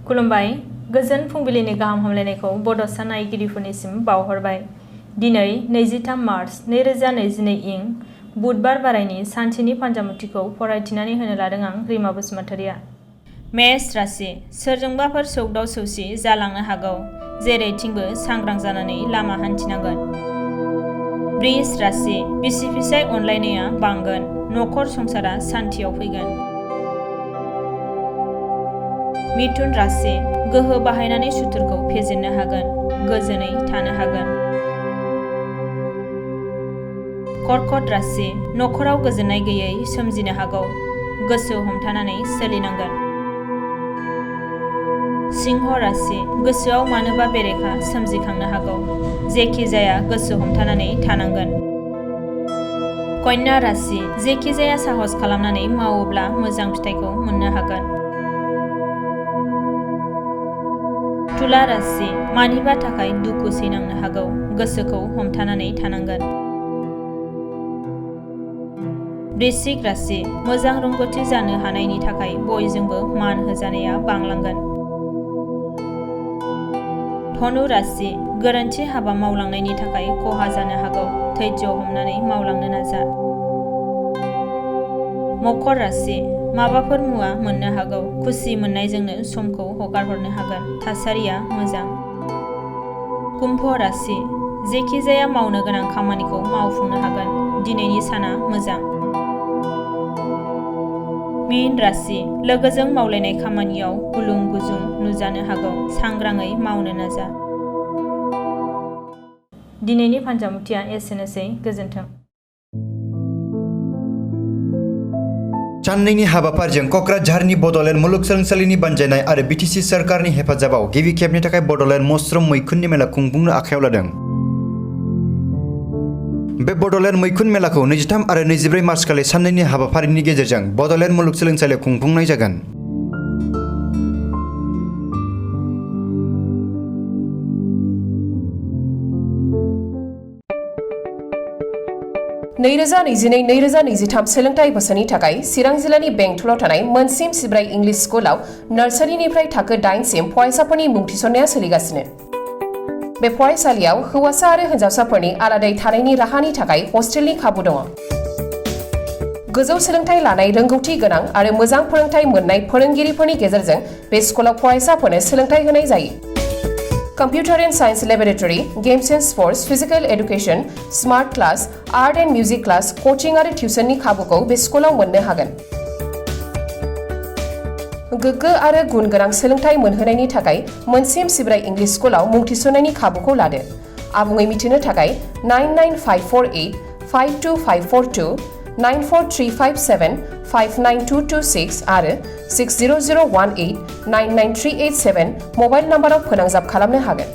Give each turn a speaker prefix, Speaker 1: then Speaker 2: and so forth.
Speaker 1: खुलुमबाय गोजोन फुंबिलिनि गाहाम हामलायनायखौ बड'सा नायगिरिफोरनिसिम बावहरबाय। दिनै 23 मार्च 2022 इं बुधबार बारायनि सानसेनि फान्जामुथिखौ फरायथिनानै होनो लादों आं रिमा बसुमतारिया। मेष राशि सोरजोंबाफोर सौदाव सौसि जालांनो हागौ, जेरैथिंबो सांग्रां जानानै लामा हान्थिनांगोन। वृष राशि बिसि फिसाय अनलायनाया बांगोन, नखर संसारा सान्थियाव फैगोन। मिथुन राशि गोहो बाहायनानै सुथुरखौ फेजेननो हागोन, गोजोनै थानो हागोन। कर्कट राशि नखराव गोजोननाय गैयै सोमजिनो हागौ, गोसो हमथानानै सोलिनांगोन। सिंह राशि गोसोआव मानोबा बेरेखा सोमजिखांनो हागौ, जेखि जाया गोसो हमथानानै थानांगोन। कन्या राशि जेखि जाया साहस खालामनानै मावोब्ला मोजां फिथाइखौ मोननो हागोन। तुला राशि मानिबा थाखाय दुखु सैनांनो हागौ, गोसोखौ हमथानानै थानांगोन। वृश्चिक राशि मोजां रोंगौथि जानो हानायनि थाखाय बयजोंबो मान होजानाया बांलांगोन। धनु राशि गोरोन्थि हाबा मावलांनायनि थाखाय खहा जानो हागौ, धैर्य हमनानै मावलांनो नाजा। मकर राशि माबाफोर मुवा मोननो हागौ, खुसि मोननायजोंनो समखौ हगारहरनो हागोन, थासारिया मोजां। कुम्भ राशि जेखि जाया मावनो गोनां खामानिखौ मावफुंनो हागोन, दिनैनि साना मोजां। मीन राशि लोगोजों मावलायनाय खामानियाव गुलुं गुजुं नुजानो हागौ, सांग्राङै मावनो नाजा। दिनैनि फान्जामुथिया एसेनोसै, गोजोन्थों।
Speaker 2: साननैनि हाबाफारिजों क'क्राझारनि बड'लेण्ड मुलुगसोलोंसालिनि बानजायनाय आरो बिटिसि सोरखारनि हेफाजाबाव गिबि खेबनि थाखाय बड'लेण्ड मसरुम मैखुननि मेला खुंफुंनो आखायाव लादों। बे बड'लेण्ड मैखुन मेलाखौ 23 आरो 24 मार्चखालि साननैनि हाबाफारिनि गेजेरजों बड'लेण्ड मुलुगसोलोंसालियाव खुंफुंनाय जागोन।
Speaker 3: (2022-2023) सोलोंथाइ बोसोरनि थाखाय चिरां जिल्लानि बेंटलाव थानाय मोनसिम सिब्राय इंलिश स्कुलाव नार्सारिनिफ्राय थाखो 8 सिम फरायसाफोरनि मुं थिसननाया सोलिगासिनो। बे फरायसालियाव हौवासा आरो हिन्जावसाफोरनि आलादायै थानायनि राहानि थाखाय हस्टेलनि खाबु दङ। गोजौ सोलोंथाइ लानाय रोंगौथि गोनां आरो मोजां फोरोंथाइ मोननाय फोरोंगिरिफोरनि गेजेरजों बे स्कुलाव फरायसाफोरनो सोलोंथाइ होनाय जायो। Computer and Science Laboratory, Games and Sports, Physical Education, Smart Class, Art and Music Class, Coaching आरो टिउसननि खाबुखौ बे स्कुलाव मोननो हागोन। गोग्गो आरो गुन गोनां सोलोंथाइ मोनहोनायनि थाखाय मोनसिम सिब्राय इंलिश स्कुलाव मुं थिसननायनि खाबुखौ लादो। आबुङै मिथिनो थाखाय 995485252, 94357592226 आरो 60018993887 मबाइल नाम्बाराव फोनांजाब खालामनो हागोन।